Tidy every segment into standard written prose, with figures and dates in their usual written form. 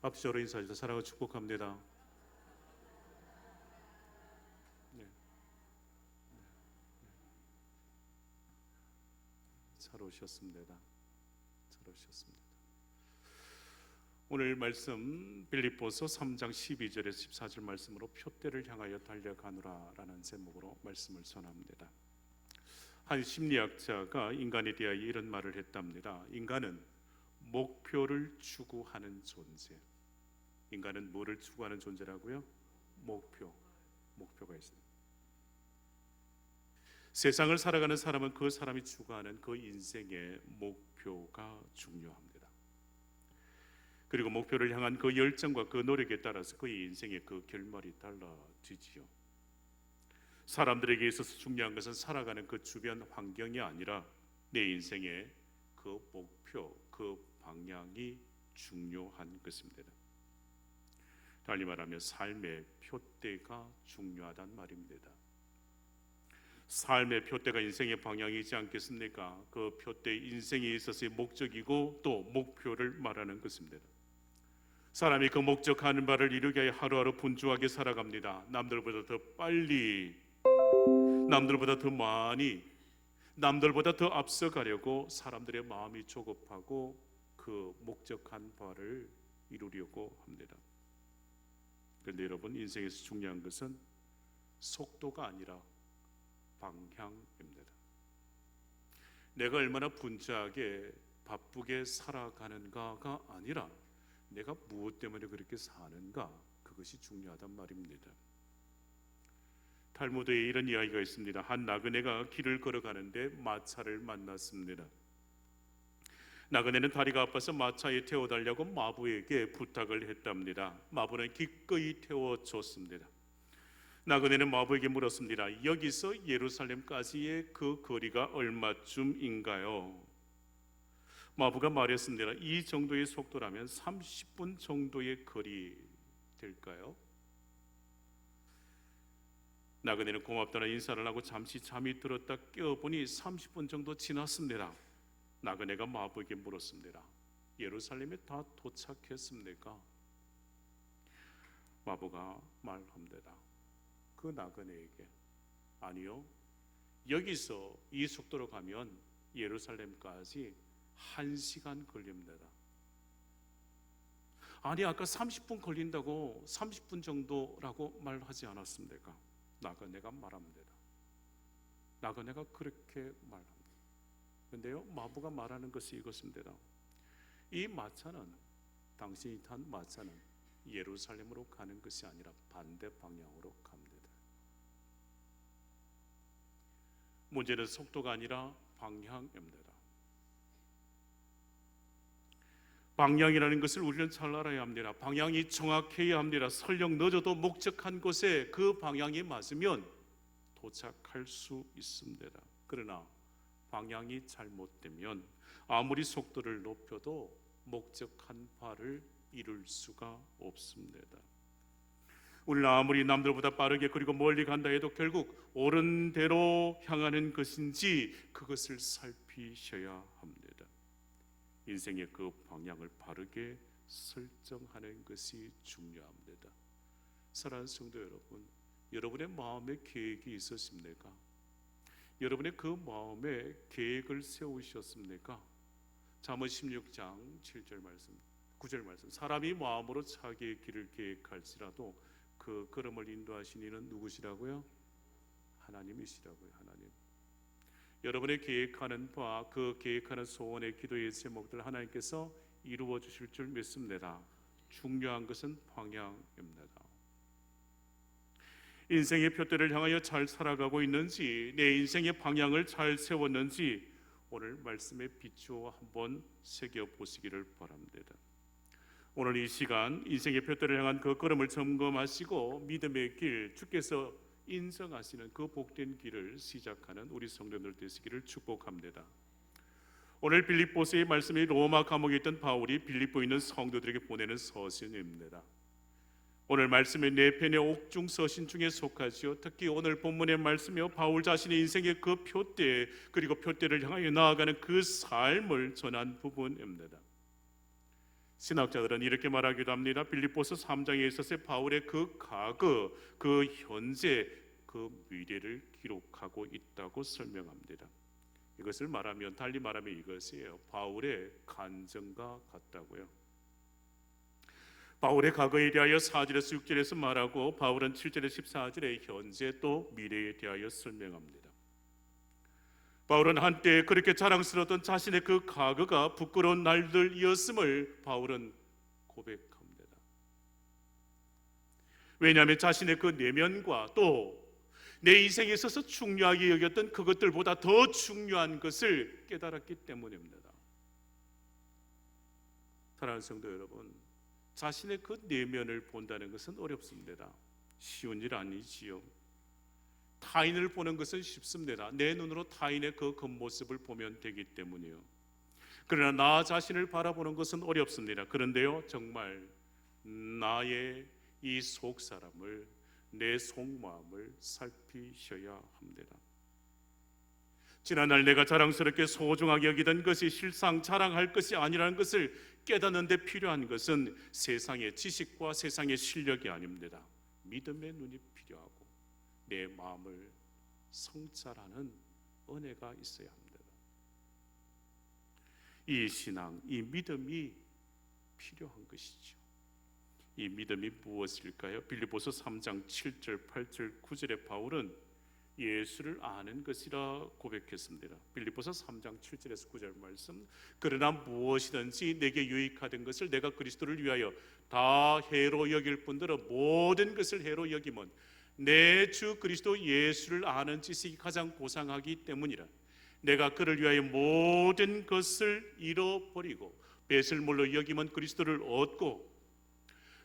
앞서로 인사해주셔서 사랑을 축복합니다. 네, 잘 오셨습니다. 잘 오셨습니다. 오늘 말씀 빌립보서 3장 12절에서 14절 말씀으로 표대를 향하여 달려가노라 라는 제목으로 말씀을 전합니다. 한 심리학자가 인간에 대하여 이런 말을 했답니다. 인간은 목표를 추구하는 존재. 인간은 뭐를 추구하는 존재라고요? 목표가 있어요. 세상을 살아가는 사람은 그 사람이 추구하는 그 인생의 목표가 중요합니다. 그리고 목표를 향한 그 열정과 그 노력에 따라서 그의 인생의 그 결말이 달라지지요. 사람들에게 있어서 중요한 것은 살아가는 그 주변 환경이 아니라 내 인생의 그 목표, 그 방향이 중요한 것입니다. 달리 말하면 삶의 표대가 중요하단 말입니다. 삶의 표대가 인생의 방향이지 않겠습니까? 그 표대 인생에 있어서의 목적이고 또 목표를 말하는 것입니다. 사람이 그 목적하는 바를 이루기 위해 하루하루 분주하게 살아갑니다. 남들보다 더 빨리, 남들보다 더 많이, 남들보다 더 앞서가려고 사람들의 마음이 조급하고 그 목적한 바를 이루려고 합니다. 그런데 여러분, 인생에서 중요한 것은 속도가 아니라 방향입니다. 내가 얼마나 분주하게 바쁘게 살아가는가가 아니라 내가 무엇 때문에 그렇게 사는가, 그것이 중요하단 말입니다. 탈무드에 이런 이야기가 있습니다. 한 나그네가 길을 걸어가는데 마차를 만났습니다. 나그네는 다리가 아파서 마차에 태워달라고 마부에게 부탁을 했답니다. 마부는 기꺼이 태워줬습니다. 나그네는 마부에게 물었습니다. 여기서 예루살렘까지의 그 거리가 얼마쯤인가요? 마부가 말했습니다. 이 정도의 속도라면 30분 정도의 거리 될까요? 나그네는 고맙다는 인사를 하고 잠시 잠이 들었다 깨어보니 30분 정도 지났습니다. 나그네가 마부에게 물었습니다. 예루살렘에 다 도착했습니까? 마부가 말합니다. 그 나그네에게 아니요, 여기서 이 속도로 가면 예루살렘까지 1시간 걸립니다. 아니, 아까 30분 걸린다고 30분 정도라고 말하지 않았습니까? 나그네가 말합니다. 나그네가 그렇게 말합니다. 그런데요, 마부가 말하는 것이 이것입니다. 이 마차는, 당신이 탄 마차는 예루살렘으로 가는 것이 아니라 반대 방향으로 갑니다. 문제는 속도가 아니라 방향입니다. 방향이라는 것을 우리는 잘 알아야 합니다. 방향이 정확해야 합니다. 설령 늦어도 목적한 곳에 그 방향이 맞으면 도착할 수 있습니다. 그러나 방향이 잘못되면 아무리 속도를 높여도 목적한 바를 이룰 수가 없습니다. 우리는 아무리 남들보다 빠르게 그리고 멀리 간다 해도 결국 옳은 대로 향하는 것인지 그것을 살피셔야 합니다. 인생의 그 방향을 바르게 설정하는 것이 중요합니다. 사랑하는 성도 여러분, 여러분의 마음에 계획이 있으십니까? 여러분의 그 마음에 계획을 세우셨습니까? 잠언 16장 7절 말씀, 9절 말씀. 사람이 마음으로 자기의 길을 계획할지라도 그 걸음을 인도하신 이는 누구시라고요? 하나님이시라고요. 하나님. 여러분의 계획하는 바, 그 계획하는 소원의 기도의 제목들 하나님께서 이루어 주실 줄 믿습니다. 중요한 것은 방향입니다. 인생의 표대를 향하여 잘 살아가고 있는지, 내 인생의 방향을 잘 세웠는지 오늘 말씀에 비추어 한번 새겨보시기를 바랍니다. 오늘 이 시간 인생의 표대를 향한 그 걸음을 점검하시고 믿음의 길, 주께서 인정하시는 그 복된 길을 시작하는 우리 성도들 되시기를 축복합니다. 오늘 빌립보서의 말씀이 로마 감옥에 있던 바울이 빌립보에 있는 성도들에게 보내는 서신입니다. 오늘 말씀의 네 편의 옥중 서신 중에 속하지요. 특히 오늘 본문의 말씀이요, 바울 자신의 인생의 그 표대, 그리고 표대를 향하여 나아가는 그 삶을 전한 부분입니다. 신학자들은 이렇게 말하기도 합니다. 빌립보서 3장에 있어서 바울의 그 과거, 그 현재, 그 미래를 기록하고 있다고 설명합니다. 이것을 말하면, 달리 말하면 이것이에요. 바울의 간증과 같다고요. 바울의 과거에 대하여 4절에서 6절에서 말하고, 바울은 7절에서 14절에 현재 또 미래에 대하여 설명합니다. 바울은 한때 그렇게 자랑스러웠던 자신의 그 과거가 부끄러운 날들이었음을 바울은 고백합니다. 왜냐하면 자신의 그 내면과 또 내 인생에 있어서 중요하게 여겼던 그것들보다 더 중요한 것을 깨달았기 때문입니다. 사랑하는 성도 여러분, 자신의 그 내면을 본다는 것은 어렵습니다. 쉬운 일 아니지요. 타인을 보는 것은 쉽습니다. 내 눈으로 타인의 그 겉모습을 보면 되기 때문이요. 그러나 나 자신을 바라보는 것은 어렵습니다. 그런데요, 정말 나의 이 속사람을, 내 속마음을 살피셔야 합니다. 지난날 내가 자랑스럽게 소중하게 여기던 것이 실상 자랑할 것이 아니라는 것을 깨닫는 데 필요한 것은 세상의 지식과 세상의 실력이 아닙니다. 믿음의 눈이 필요하고 내 마음을 성찰하는 은혜가 있어야 합니다. 이 신앙, 이 믿음이 필요한 것이죠. 이 믿음이 무엇일까요? 빌립보서 3장 7절, 8절, 9절에 바울은 예수를 아는 것이라 고백했습니다. 빌립보서 3장 7절에서 9절 말씀, 그러나 무엇이든지 내게 유익하던 것을 내가 그리스도를 위하여 다 해로 여길 뿐더러 모든 것을 해로 여김은 내 주 그리스도 예수를 아는 지식이 가장 고상하기 때문이라. 내가 그를 위하여 모든 것을 잃어버리고 배설물로 여김은 그리스도를 얻고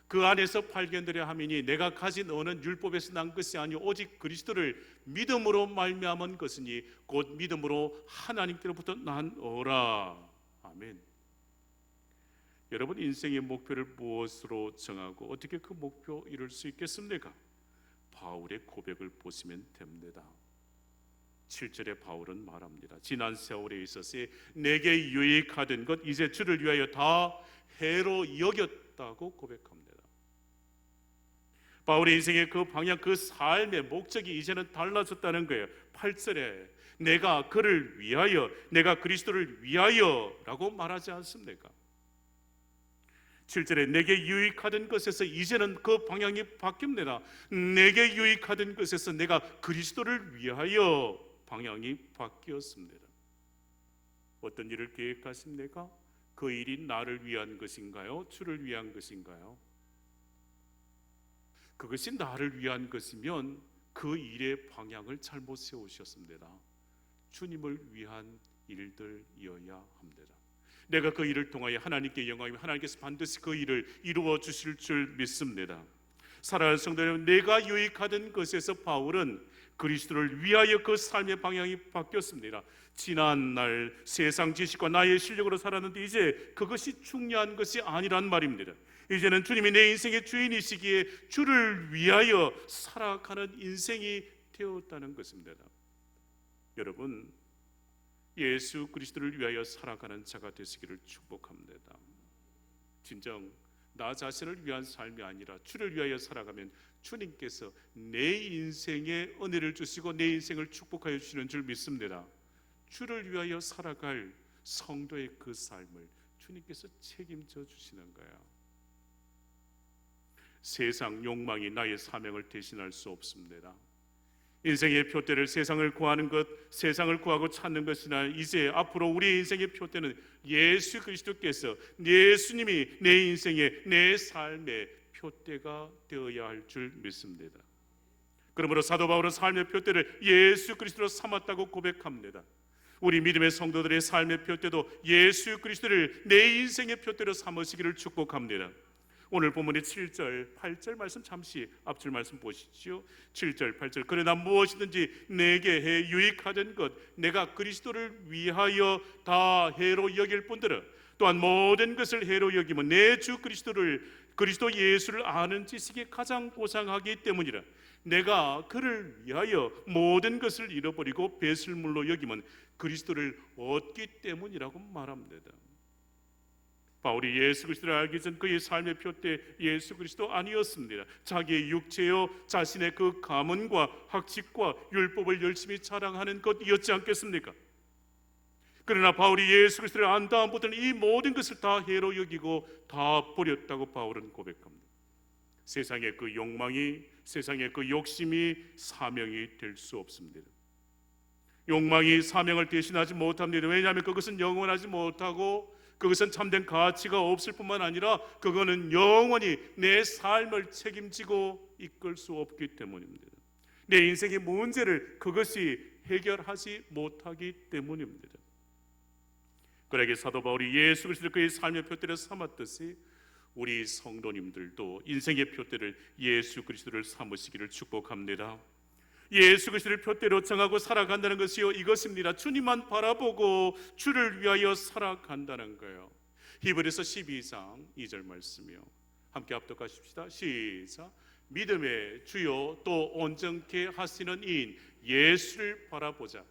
그 안에서 발견되려 함이니 내가 가진 어는 율법에서 난 것이 아니오 오직 그리스도를 믿음으로 말미암은 것이니 곧 믿음으로 하나님께로부터 난 어라. 아멘. 여러분, 인생의 목표를 무엇으로 정하고 어떻게 그 목표 이룰 수 있겠습니까? 바울의 고백을 보시면 됩니다. 7절에 바울은 말합니다. 지난 세월에 있어서 내게 유익하던 것 이제 주를 위하여 다 해로 여겼다고 고백합니다. 바울의 인생의 그 방향, 그 삶의 목적이 이제는 달라졌다는 거예요. 8절에 내가 그를 위하여, 내가 그리스도를 위하여 라고 말하지 않습니까? 7절에 내게 유익하던 것에서 이제는 그 방향이 바뀝니다. 내게 유익하던 것에서 내가 그리스도를 위하여 방향이 바뀌었습니다. 어떤 일을 계획하십니까? 그 일이 나를 위한 것인가요? 주를 위한 것인가요? 그것이 나를 위한 것이면 그 일의 방향을 잘못 세우셨습니다. 주님을 위한 일들이어야 합니다. 내가 그 일을 통하여 하나님께 영광이며 하나님께서 반드시 그 일을 이루어 주실 줄 믿습니다. 사랑하는 성도 여러분, 내가 유익하던 것에서 바울은 그리스도를 위하여 그 삶의 방향이 바뀌었습니다. 지난날 세상 지식과 나의 실력으로 살았는데 이제 그것이 중요한 것이 아니란 말입니다. 이제는 주님이 내 인생의 주인이시기에 주를 위하여 살아가는 인생이 되었다는 것입니다. 여러분, 예수 그리스도를 위하여 살아가는 자가 되시기를 축복합니다. 진정 나 자신을 위한 삶이 아니라 주를 위하여 살아가면 주님께서 내 인생에 은혜를 주시고 내 인생을 축복하여 주시는 줄 믿습니다. 주를 위하여 살아갈 성도의 그 삶을 주님께서 책임져 주시는 거예요. 세상 욕망이 나의 사명을 대신할 수 없습니다. 인생의 표대를 세상을 구하는 것, 세상을 구하고 찾는 것이나 이제 앞으로 우리의 인생의 표대는 예수 그리스도께서, 예수님이 내 인생의, 내 삶의 표대가 되어야 할 줄 믿습니다. 그러므로 사도 바울은 삶의 표대를 예수 그리스도로 삼았다고 고백합니다. 우리 믿음의 성도들의 삶의 표대도 예수 그리스도를 내 인생의 표대로 삼으시기를 축복합니다. 오늘 본문의 7절, 8절 말씀 잠시 앞줄 말씀 보시죠. 7절, 8절 그러나 무엇이든지 내게 해 유익하던 것 내가 그리스도를 위하여 다 해로 여길 뿐더러 또한 모든 것을 해로 여기면 내 주 그리스도 예수를 아는 지식이 가장 고상하기 때문이라. 내가 그를 위하여 모든 것을 잃어버리고 배설물로 여기면 그리스도를 얻기 때문이라고 말합니다. 바울이 예수 그리스도를 알기 전 그의 삶의 표대 예수 그리스도 아니었습니다. 자기의 육체요 자신의 그 가문과 학식과 율법을 열심히 자랑하는 것이었지 않겠습니까? 그러나 바울이 예수 그리스도를 안 다음부터는 이 모든 것을 다 해로 여기고 다 버렸다고 바울은 고백합니다. 세상의 그 욕망이, 세상의 그 욕심이 사명이 될 수 없습니다. 욕망이 사명을 대신하지 못합니다. 왜냐하면 그것은 영원하지 못하고 그것은 참된 가치가 없을 뿐만 아니라 그거는 영원히 내 삶을 책임지고 이끌 수 없기 때문입니다. 내 인생의 문제를 그것이 해결하지 못하기 때문입니다. 그러기에 사도 바울이 예수 그리스도를 그의 삶의 표대로 삼았듯이 우리 성도님들도 인생의 표대를 예수 그리스도를 삼으시기를 축복합니다. 예수 그리스도를 표대로 정하고 살아간다는 것이요 이것입니다. 주님만 바라보고 주를 위하여 살아간다는 거예요. 히브리서 12장 2절 말씀이요. 함께 합독하십시다. 시작. 믿음의 주요 또 온전케 하시는 이인 예수를 바라보자.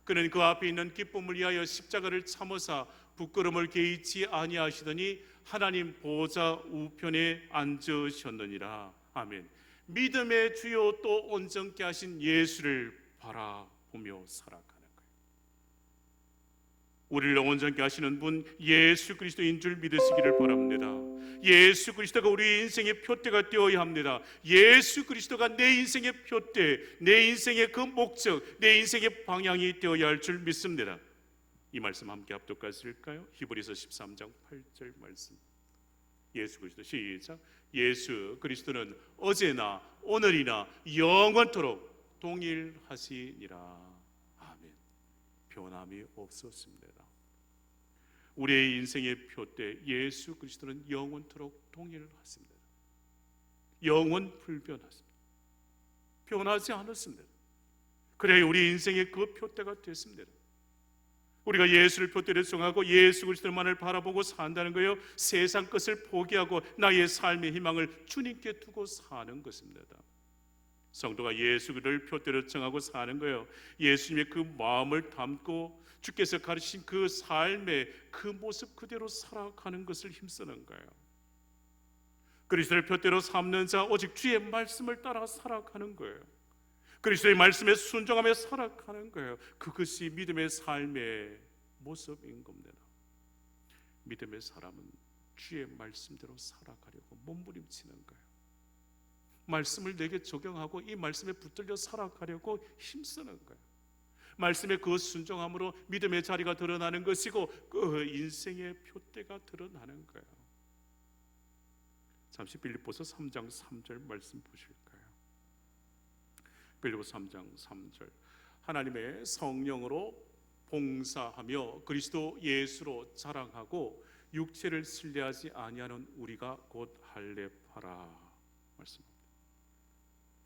그는 그 앞에 있는 기쁨을 위하여 십자가를 참으사 부끄러움을 개의치 아니하시더니 하나님 보좌 우편에 앉으셨느니라. 아멘. 믿음의 주요 또 온전케 하신 예수를 바라보며 살아가는 거예요. 우리를 온전케 하시는 분 예수 그리스도인 줄 믿으시기를 바랍니다. 예수 그리스도가 우리 인생의 표대가 되어야 합니다. 예수 그리스도가 내 인생의 표대, 내 인생의 그 목적, 내 인생의 방향이 되어야 할 줄 믿습니다. 이 말씀 함께 합독하실까요? 히브리서 13장 8절 말씀. 예수 그리스도 시작. 예수 그리스도는 어제나 오늘이나 영원토록 동일하시니라. 아멘. 변함이 없었습니다. 우리의 인생의 표대 예수 그리스도는 영원토록 동일하십니다. 영원 불변하십니다. 변하지 않았습니다. 그래야 우리 인생의 그 표대가 됐습니다. 우리가 예수를 표대로 정하고 예수 그리스도만을 바라보고 산다는 거예요. 세상 것을 포기하고 나의 삶의 희망을 주님께 두고 사는 것입니다. 성도가 예수 그리스도를 표대로 정하고 사는 거예요. 예수님의 그 마음을 담고 주께서 가르치신 그 삶의 그 모습 그대로 살아가는 것을 힘쓰는 거예요. 그리스도를 표대로 삼는 자 오직 주의 말씀을 따라 살아가는 거예요. 그리스도의 말씀에 순종하며 살아가는 거예요. 그것이 믿음의 삶의 모습인 겁니다. 믿음의 사람은 주의 말씀대로 살아가려고 몸부림치는 거예요. 말씀을 내게 적용하고 이 말씀에 붙들려 살아가려고 힘쓰는 거예요. 말씀의 그 순종함으로 믿음의 자리가 드러나는 것이고 그 인생의 표대가 드러나는 거예요. 잠시 빌립보서 3장 3절 말씀 보실까요? 빌립보서 3장 3절. 하나님의 성령으로 봉사하며 그리스도 예수로 자랑하고 육체를 신뢰하지 아니하는 우리가 곧 할례하라 말씀합니다.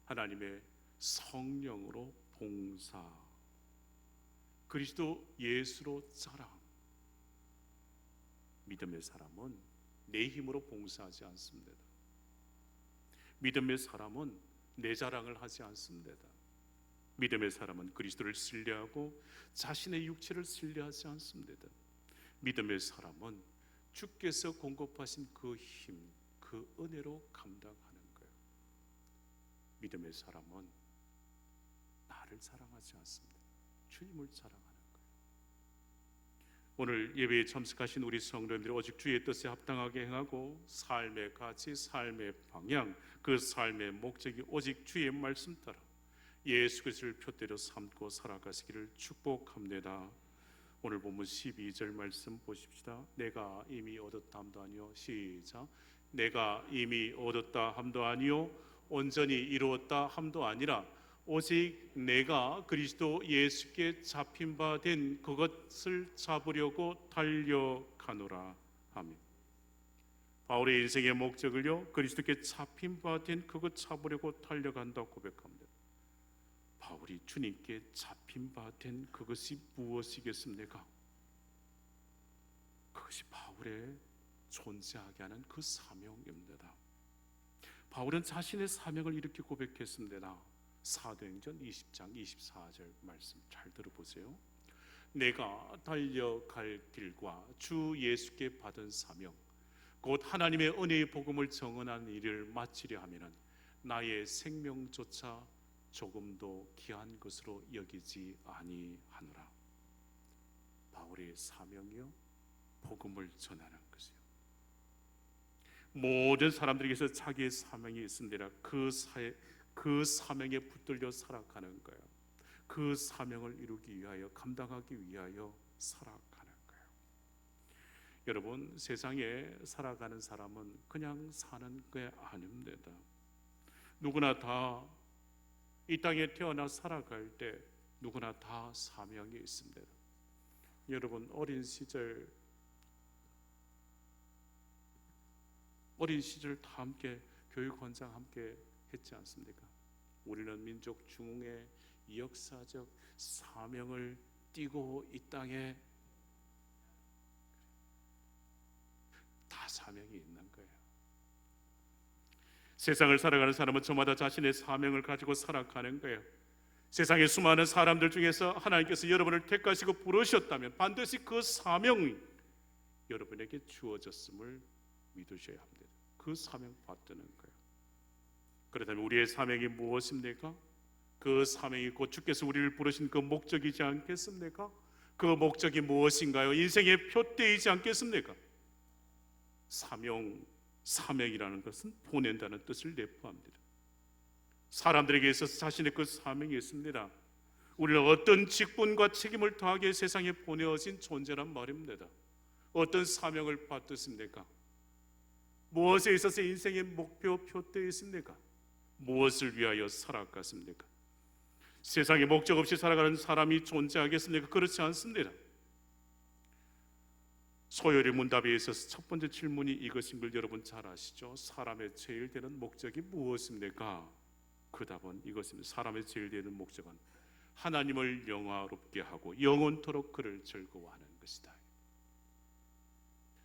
하나님의 성령으로 봉사, 그리스도 예수로 자랑. 믿음의 사람은 내 힘으로 봉사하지 않습니다. 믿음의 사람은 내 자랑을 하지 않습니다. 믿음의 사람은 그리스도를 신뢰하고 자신의 육체를 신뢰하지 않습니다. 믿음의 사람은 주께서 공급하신 그 힘, 그 은혜로 감당하는 거예요. 믿음의 사람은 나를 자랑하지 않습니다. 주님을 자랑하는 거예요. 오늘 예배에 참석하신 우리 성도님들이 오직 주의 뜻에 합당하게 행하고 삶의 가치, 삶의 방향, 그 삶의 목적이 오직 주의 말씀 따라 예수 그리스도를 표대로 삼고 살아가시기를 축복합니다. 오늘 본문 12절 말씀 보십시다. 내가 이미 얻었다 함도 아니요. 시작. 내가 이미 얻었다 함도 아니요 온전히 이루었다 함도 아니라 오직 내가 그리스도 예수께 잡힌 바 된 그것을 잡으려고 달려가노라. 아멘. 바울의 인생의 목적을요 그리스도께 잡힌 바 된 그것 잡으려고 달려간다고 고백합니다. 바울이 주님께 잡힌 바 된 그것이 무엇이겠습니까? 그것이 바울의 존재하게 하는 그 사명입니다. 바울은 자신의 사명을 이렇게 고백했습니다. 사도행전 20장 24절 말씀 잘 들어보세요. 내가 달려갈 길과 주 예수께 받은 사명 곧 하나님의 은혜의 복음을 정언하는 일을 마치려 하면 나의 생명조차 조금도 귀한 것으로 여기지 아니하노라. 바울의 사명이요, 복음을 전하는 것이요. 모든 사람들에게서 자기의 사명이 있습니다. 그 사명에 붙들려 살아가는 거예요. 그 사명을 이루기 위하여, 감당하기 위하여 살아가는 거예요. 여러분, 세상에 살아가는 사람은 그냥 사는 게 아닙니다. 누구나 다 이 땅에 태어나 살아갈 때 누구나 다 사명이 있습니다. 여러분, 어린 시절 다 함께 교육원장 함께 했지 않습니까? 우리는 민족 중흥의 역사적 사명을 띠고 이 땅에 다 사명이 있는 거예요. 세상을 살아가는 사람은 저마다 자신의 사명을 가지고 살아가는 거예요. 세상의 수많은 사람들 중에서 하나님께서 여러분을 택하시고 부르셨다면 반드시 그 사명이 여러분에게 주어졌음을 믿으셔야 합니다. 그 사명 받드는 거예요. 그렇다면 우리의 사명이 무엇입니까? 그 사명이 곧 주께서 우리를 부르신 그 목적이지 않겠습니까? 그 목적이 무엇인가요? 인생의 표대이지 않겠습니까? 사명이라는 것은 보낸다는 뜻을 내포합니다. 사람들에게 있어서 자신의 그 사명이 있습니다. 우리는 어떤 직분과 책임을 더하게 세상에 보내어진 존재란 말입니다. 어떤 사명을 받았습니까? 무엇에 있어서 인생의 목표 표대에 있습니까? 무엇을 위하여 살아갔습니까? 세상에 목적 없이 살아가는 사람이 존재하겠습니까? 그렇지 않습니다. 소요리 문답에 있어서 첫 번째 질문이 이것인 걸 여러분 잘 아시죠? 사람의 제일 되는 목적이 무엇입니까? 그 답은 이것입니다. 사람의 제일 되는 목적은 하나님을 영화롭게 하고 영원토록 그를 즐거워하는 것이다.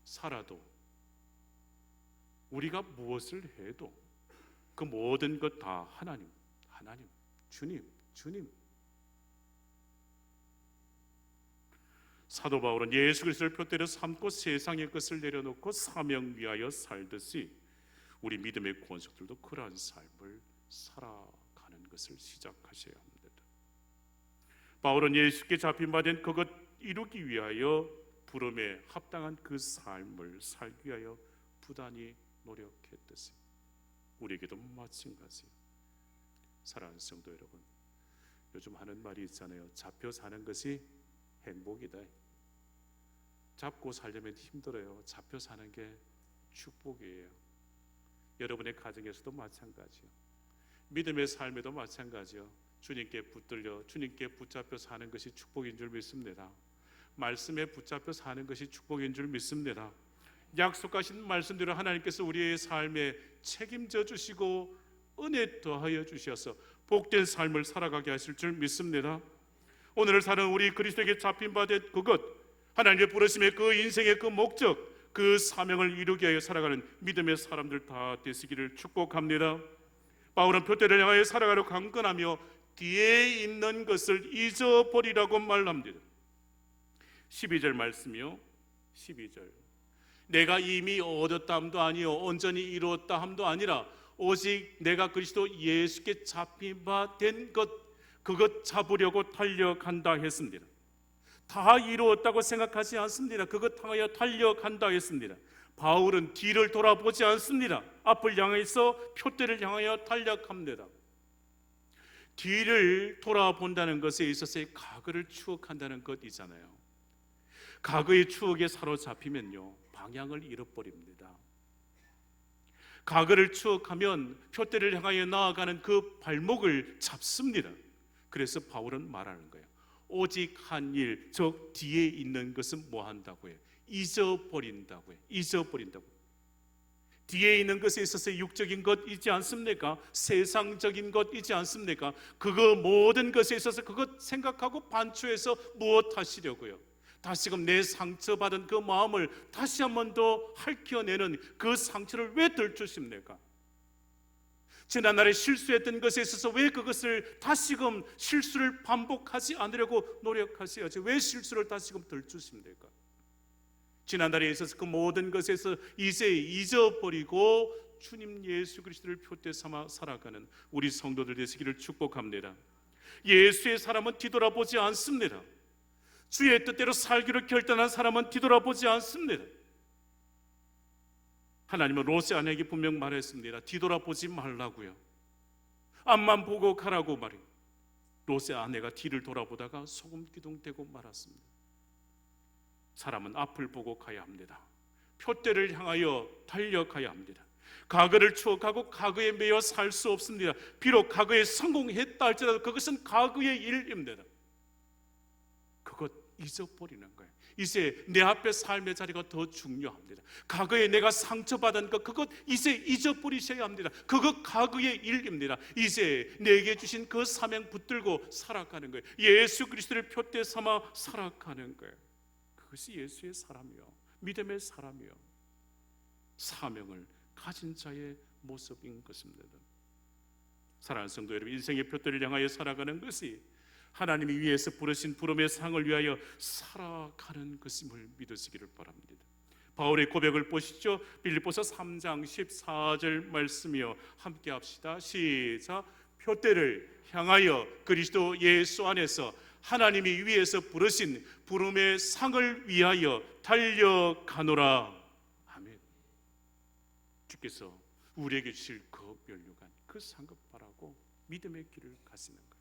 살아도 우리가 무엇을 해도 그 모든 것 다 하나님, 주님. 사도 바울은 예수 그리스도를 표대로 삼고 세상의 것을 내려놓고 사명 위하여 살듯이 우리 믿음의 권속들도 그러한 삶을 살아가는 것을 시작하셔야 합니다. 바울은 예수께 잡힌 바 된 그것 이루기 위하여 부름에 합당한 그 삶을 살기 위하여 부단히 노력했듯이 우리에게도 마찬가지예요. 사랑하는 성도 여러분, 요즘 하는 말이 있잖아요. 잡혀 사는 것이 행복이다. 잡고 살려면 힘들어요. 잡혀 사는 게 축복이에요. 여러분의 가정에서도 마찬가지요. 믿음의 삶에도 마찬가지요. 주님께 붙들려 주님께 붙잡혀 사는 것이 축복인 줄 믿습니다. 말씀에 붙잡혀 사는 것이 축복인 줄 믿습니다. 약속하신 말씀대로 하나님께서 우리의 삶에 책임져 주시고 은혜 더하여 주셔서 복된 삶을 살아가게 하실 줄 믿습니다. 오늘을 사는 우리 그리스도에게 잡힌 바 된 그것, 하나님의 부르심의 그 인생의 그 목적, 그 사명을 이루기 위하여 살아가는 믿음의 사람들 다 되시기를 축복합니다. 바울은 표대를 향하여 살아가려 강건하며 뒤에 있는 것을 잊어버리라고 말합니다. 12절 말씀이요. 12절. 내가 이미 얻었다 함도 아니요 온전히 이루었다 함도 아니라 오직 내가 그리스도 예수께 잡힌 바 된 것, 그것 잡으려고 달려간다 했습니다. 다 이루었다고 생각하지 않습니다. 그것 향하여 달려간다 했습니다. 바울은 뒤를 돌아보지 않습니다. 앞을 향해서 표대를 향하여 달려갑니다. 뒤를 돌아본다는 것에 있어서의 과거를 추억한다는 것이잖아요. 과거의 추억에 사로잡히면요, 방향을 잃어버립니다. 과거를 추억하면 표대를 향하여 나아가는 그 발목을 잡습니다. 그래서 바울은 말하는 거예요. 오직 한 일, 즉 뒤에 있는 것은 뭐 한다고요? 잊어버린다고요. 뒤에 있는 것에 있어서 육적인 것이지 않습니까? 세상적인 것이지 않습니까? 그거 모든 것에 있어서 그것 생각하고 반추해서 무엇 하시려고요? 다시금 내 상처받은 그 마음을 다시 한 번 더 핥혀내는 그 상처를 왜 들추십니까? 지난날에 실수했던 것에 있어서 왜 그것을 다시금 실수를 반복하지 않으려고 노력하셔야지 왜 실수를 다시금 들추십니까? 지난달에 있어서 그 모든 것에서 이제 잊어버리고 주님 예수 그리스도를 표대 삼아 살아가는 우리 성도들 되시기를 축복합니다. 예수의 사람은 뒤돌아보지 않습니다. 주의 뜻대로 살기로 결단한 사람은 뒤돌아보지 않습니다. 하나님은 롯의 아내에게 분명 말했습니다. 뒤돌아보지 말라고요. 앞만 보고 가라고 말해요. 롯의 아내가 뒤를 돌아보다가 소금 기둥 되고 말았습니다. 사람은 앞을 보고 가야 합니다. 표대를 향하여 달려가야 합니다. 과거를 추억하고 과거에 매여 살 수 없습니다. 비록 과거에 성공했다 할지라도 그것은 과거의 일입니다. 그것 잊어버리는 거예요. 이제 내 앞에 삶의 자리가 더 중요합니다. 과거에 내가 상처받은 것, 그것 이제 잊어버리셔야 합니다. 그것 과거의 일입니다. 이제 내게 주신 그 사명 붙들고 살아가는 거예요. 예수 그리스도를 표대 삼아 살아가는 거예요. 그것이 예수의 사람이요, 믿음의 사람이요, 사명을 가진 자의 모습인 것입니다. 사랑하는 성도 여러분, 인생의 표대를 향하여 살아가는 것이 하나님이 위에서 부르신 부름의 상을 위하여 살아가는 것임을 믿으시기를 바랍니다. 바울의 고백을 보시죠. 빌립보서 3장 14절 말씀이요, 함께 합시다. 시작. 표대를 향하여 그리스도 예수 안에서 하나님이 위에서 부르신 부름의 상을 위하여 달려가노라. 아멘. 주께서 우리에게 주실 그 면류관, 그 상급 바라고 믿음의 길을 가시는 거예요.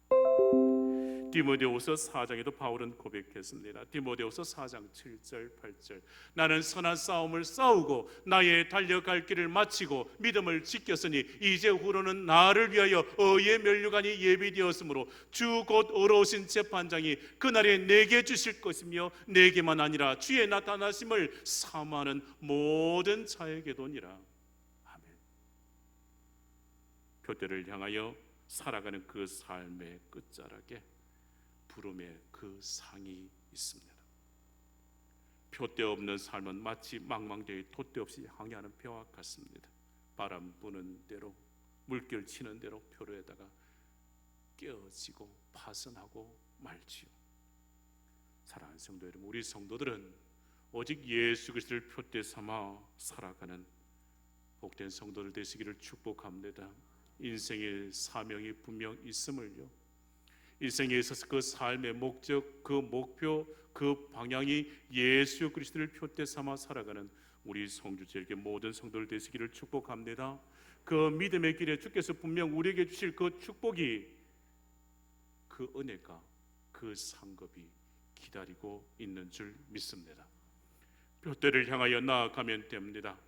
디모데후서 4장에도 바울은 고백했습니다. 디모데후서 4장 7절 8절. 나는 선한 싸움을 싸우고 나의 달려갈 길을 마치고 믿음을 지켰으니 이제후로는 나를 위하여 의의 면류관이 예비되었으므로 주 곧 의로우신 재판장이 그날에 내게 주실 것이며 내게만 아니라 주의 나타나심을 사모하는 모든 자에게도니라. 아멘. 표대를 향하여 살아가는 그 삶의 끝자락에 부름의 그 상이 있습니다. 표대 없는 삶은 마치 망망대해 돛대 없이 항해하는 배와 같습니다. 바람 부는 대로, 물결 치는 대로 표로에다가 깨어지고 파손하고 말지요. 사랑하는 성도 여러분, 우리 성도들은 오직 예수 그리스도를 표대 삼아 살아가는 복된 성도들 되시기를 축복합니다. 인생의 사명이 분명 있음을요, 인생에 있어서 그 삶의 목적, 그 목표, 그 방향이 예수 그리스도를 표대 삼아 살아가는 우리 성주제에게 모든 성도들 되시기를 축복합니다. 그 믿음의 길에 주께서 분명 우리에게 주실 그 축복이, 그 은혜가, 그 상급이 기다리고 있는 줄 믿습니다. 표대를 향하여 나아가면 됩니다.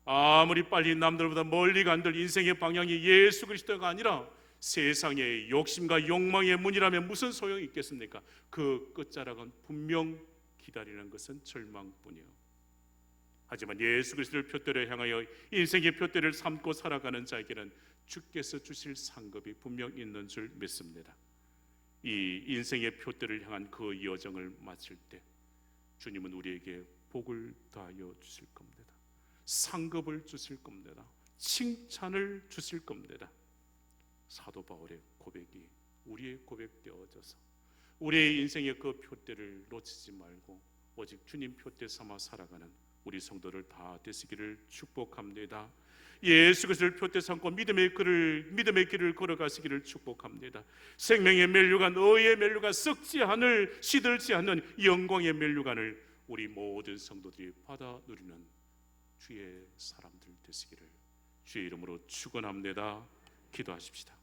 아무리 빨리 남들보다 멀리 간들 인생의 방향이 예수 그리스도가 아니라 세상의 욕심과 욕망의 문이라면 무슨 소용이 있겠습니까? 그 끝자락은 분명 기다리는 것은 절망뿐이요. 하지만 예수 그리스도를 표대를 향하여 인생의 표대를 삼고 살아가는 자에게는 주께서 주실 상급이 분명 있는 줄 믿습니다. 이 인생의 표대를 향한 그 여정을 마칠 때 주님은 우리에게 복을 더하여 주실 겁니다. 상급을 주실 겁니다. 칭찬을 주실 겁니다. 사도 바울의 고백이 우리의 고백 되어져서 우리의 인생의 그 표대를 놓치지 말고 오직 주님 표대 삼아 살아가는 우리 성도를 다 되시기를 축복합니다. 예수 그리스도를 표대 삼고 믿음의 길을 걸어가시기를 축복합니다. 생명의 면류관, 의의 면류관, 썩지 않을, 시들지 않는 영광의 면류관을 우리 모든 성도들이 받아 누리는 주의 사람들 되시기를 주의 이름으로 축원합니다. 기도하십시다.